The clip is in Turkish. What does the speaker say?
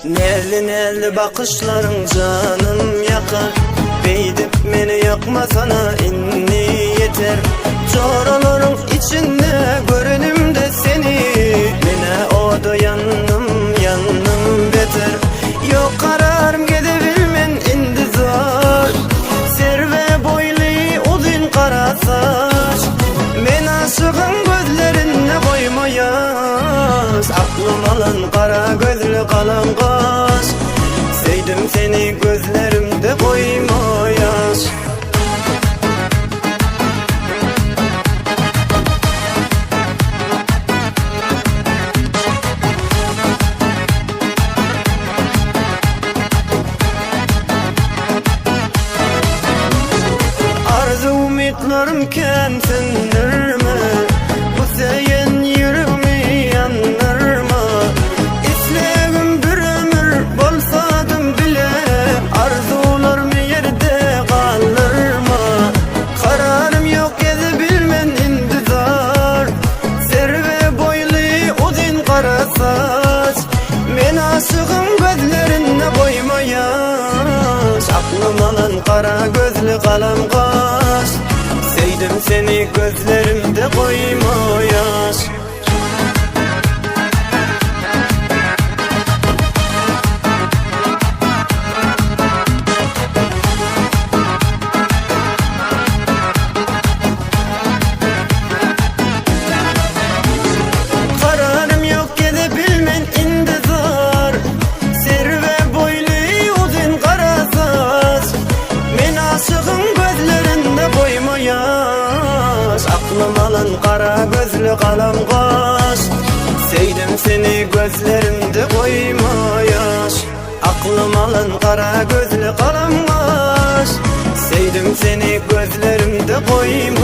Nelli nelli bakışların canım yakar. Beydip beni yakma sana inni yeter. Çoraların içinde görenim de seni. Yine o da yanım yanım beter. Yok kararım gidebilmen indizar. Serve boylu uzun kara saç. Men aşığın gözlerine koymayas. Aklım alan kara gözlü kalan kaş. Sevdim seni gözlerimde koymayas. Arzu umutlarımken sendirme. Bu seyen yüreğimi yandırma. İslegim bir ömür bolsadım bile. Arzularımı yerde kaldırma. Kararım yok edebilmen intizar. Serve boylu uzun kara saç. Men aşığım gözlerine koymayas. Aklım alan kara gözlü kalam kaş. Sevdim seni gözlerimde koymayas. Kararım yok edebilmen intizar. Serve boylu uzun kara saç. Men aşığım gözlerinde koymayas. Aklım alan kara gözlü kalam kaş. Sevdim seni gözlerimde koymayas. Aklım alan kara gözlü kalam kaş. Sevdim seni gözlerimde koymayas.